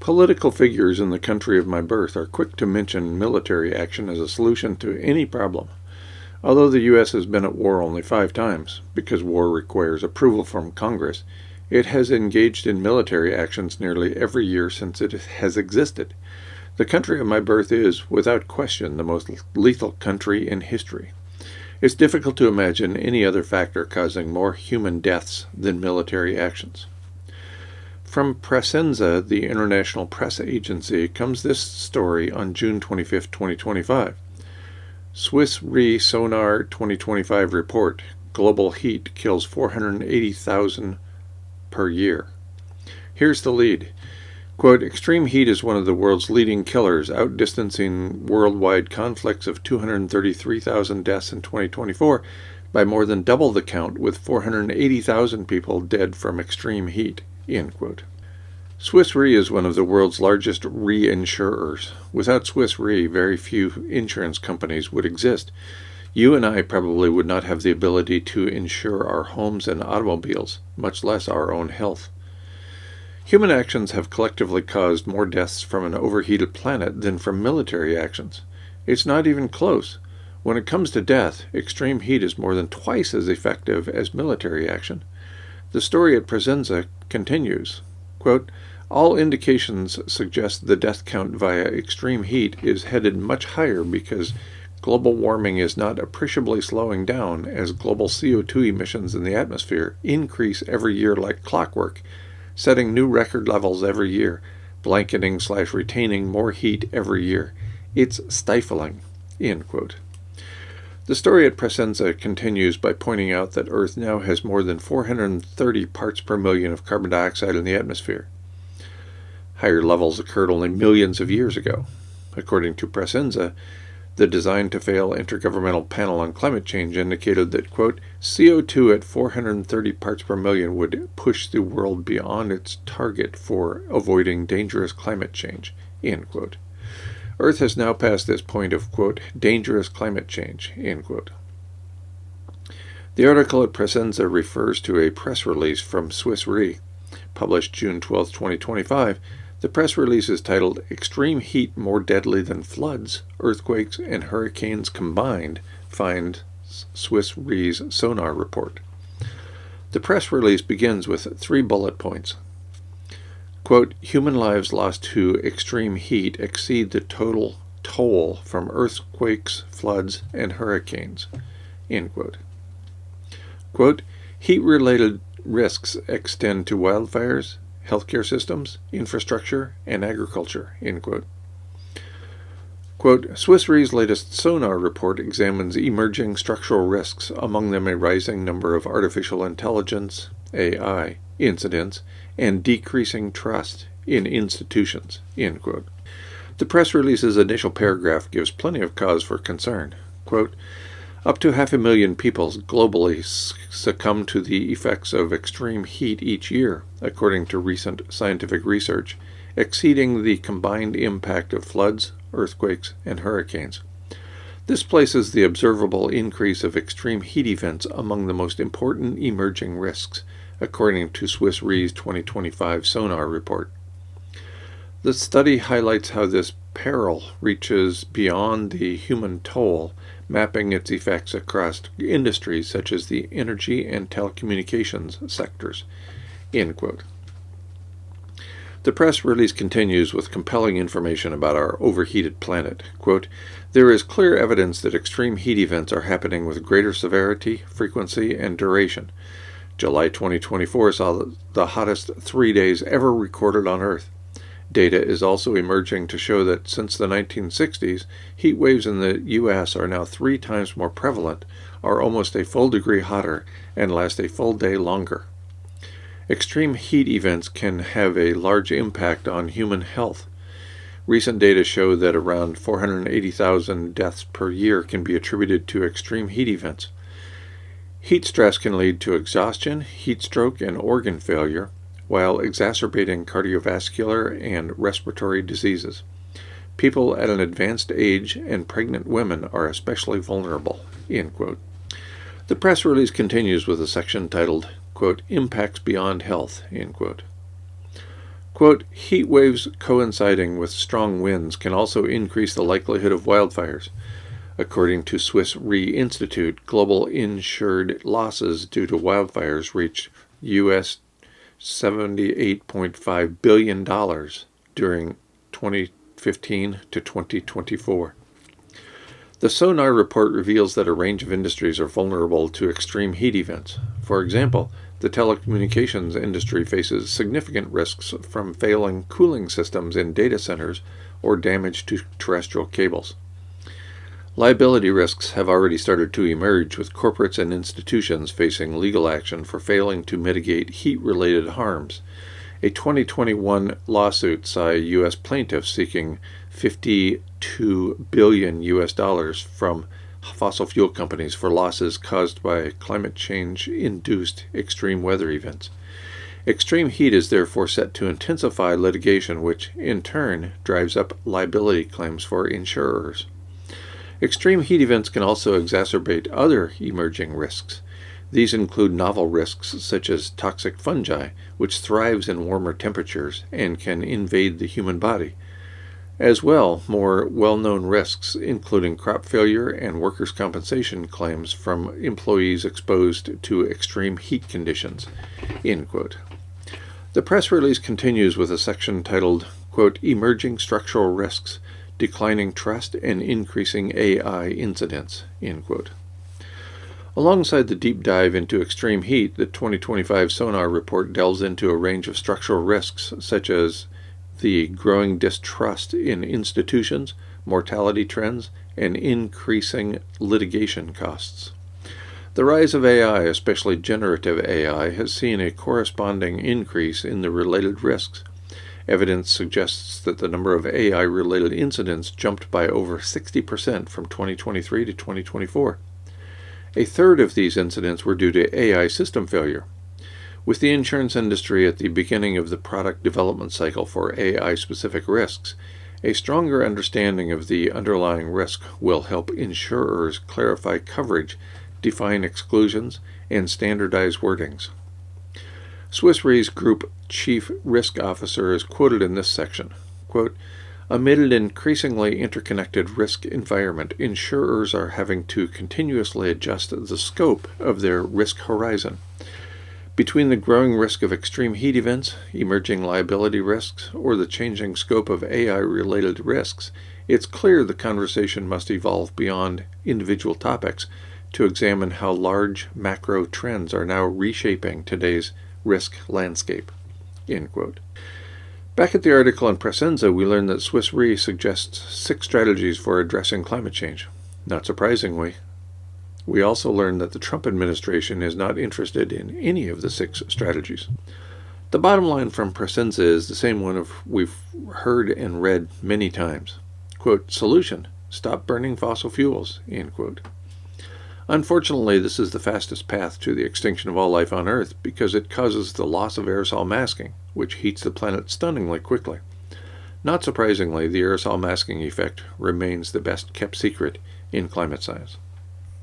Political figures in the country of my birth are quick to mention military action as a solution to any problem. Although the U.S. has been at war only 5 times, because war requires approval from Congress, it has engaged in military actions nearly every year since it has existed. The country of my birth is, without question, the most lethal country in history. It's difficult to imagine any other factor causing more human deaths than military actions. From Presenza, the international press agency, comes this story on June 25, 2025. Swiss Re Sonar 2025 report, global heat kills 480,000 per year. Here's the lead. Quote, extreme heat is one of the world's leading killers, outdistancing worldwide conflicts of 233,000 deaths in 2024 by more than double the count, with 480,000 people dead from extreme heat. End quote. Swiss Re is one of the world's largest reinsurers. Without Swiss Re, very few insurance companies would exist. You and I probably would not have the ability to insure our homes and automobiles, much less our own health. Human actions have collectively caused more deaths from an overheated planet than from military actions. It's not even close. When it comes to death, extreme heat is more than twice as effective as military action. The story at Presenza continues, quote, all indications suggest the death count via extreme heat is headed much higher because global warming is not appreciably slowing down as global CO2 emissions in the atmosphere increase every year like clockwork, setting new record levels every year, blanketing/retaining more heat every year. It's stifling, end quote. The story at Presenza continues by pointing out that Earth now has more than 430 parts per million of carbon dioxide in the atmosphere. Higher levels occurred only millions of years ago. According to Presenza, the Design to Fail Intergovernmental Panel on Climate Change indicated that, quote, CO2 at 430 parts per million would push the world beyond its target for avoiding dangerous climate change, end quote. Earth has now passed this point of, quote, dangerous climate change, end quote. The article at Presenza refers to a press release from Swiss Re, published June 12, 2025. The press release is titled, Extreme Heat More Deadly Than Floods, Earthquakes, and Hurricanes Combined, finds Swiss Re's Sonar report. The press release begins with 3 bullet points. Quote, human lives lost to extreme heat exceed the total toll from earthquakes, floods, and hurricanes, end quote. Quote, heat-related risks extend to wildfires, healthcare systems, infrastructure, and agriculture, end quote. Quote, Swiss Re's latest Sonar report examines emerging structural risks, among them a rising number of artificial intelligence, AI, incidents, and decreasing trust in institutions, end quote. The press release's initial paragraph gives plenty of cause for concern. Quote, up to 500,000 people globally succumb to the effects of extreme heat each year, according to recent scientific research, exceeding the combined impact of floods, earthquakes, and hurricanes. This places the observable increase of extreme heat events among the most important emerging risks, according to Swiss Re's 2025 Sonar report. The study highlights how this peril reaches beyond the human toll, mapping its effects across industries such as the energy and telecommunications sectors, end quote. The press release continues with compelling information about our overheated planet. Quote, there is clear evidence that extreme heat events are happening with greater severity, frequency, and duration. July 2024 saw the hottest 3 days ever recorded on Earth. Data is also emerging to show that since the 1960s, heat waves in the U.S. are now 3 times more prevalent, are almost a full degree hotter, and last a full day longer. Extreme heat events can have a large impact on human health. Recent data show that around 480,000 deaths per year can be attributed to extreme heat events. Heat stress can lead to exhaustion, heat stroke, and organ failure, while exacerbating cardiovascular and respiratory diseases. People at an advanced age and pregnant women are especially vulnerable, end quote. The press release continues with a section titled, quote, Impacts Beyond Health, end quote. Quote, heat waves coinciding with strong winds can also increase the likelihood of wildfires. According to Swiss Re Institute, global insured losses due to wildfires reached U.S. $78.5 billion during 2015 to 2024. The Sonar report reveals that a range of industries are vulnerable to extreme heat events. For example, the telecommunications industry faces significant risks from failing cooling systems in data centers or damage to terrestrial cables. Liability risks have already started to emerge, with corporates and institutions facing legal action for failing to mitigate heat-related harms. A 2021 lawsuit saw a U.S. plaintiff seeking $52 billion from fossil fuel companies for losses caused by climate change-induced extreme weather events. Extreme heat is therefore set to intensify litigation, which in turn drives up liability claims for insurers. Extreme heat events can also exacerbate other emerging risks. These include novel risks such as toxic fungi, which thrives in warmer temperatures and can invade the human body. As well, more well-known risks, including crop failure and workers' compensation claims from employees exposed to extreme heat conditions. End quote. The press release continues with a section titled, quote, Emerging Structural Risks, Declining Trust and Increasing AI Incidents, end quote. Alongside the deep dive into extreme heat, the 2025 Sonar report delves into a range of structural risks, such as the growing distrust in institutions, mortality trends, and increasing litigation costs. The rise of AI, especially generative AI, has seen a corresponding increase in the related risks. Evidence suggests that the number of AI-related incidents jumped by over 60% from 2023 to 2024. A third of these incidents were due to AI system failure. With the insurance industry at the beginning of the product development cycle for AI-specific risks, a stronger understanding of the underlying risk will help insurers clarify coverage, define exclusions, and standardize wordings. Swiss Re's Group Chief Risk Officer is quoted in this section, quote, amid an increasingly interconnected risk environment, insurers are having to continuously adjust the scope of their risk horizon. Between the growing risk of extreme heat events, emerging liability risks, or the changing scope of AI-related risks, it's clear the conversation must evolve beyond individual topics to examine how large macro trends are now reshaping today's risk landscape. End quote. Back at the article on Presenza, we learn that Swiss Re suggests 6 strategies for addressing climate change. Not surprisingly, we also learn that the Trump administration is not interested in any of the 6 strategies. The bottom line from Presenza is the same one we've heard and read many times. Quote, solution, stop burning fossil fuels, end quote. Unfortunately, this is the fastest path to the extinction of all life on Earth because it causes the loss of aerosol masking, which heats the planet stunningly quickly. Not surprisingly, the aerosol masking effect remains the best kept secret in climate science.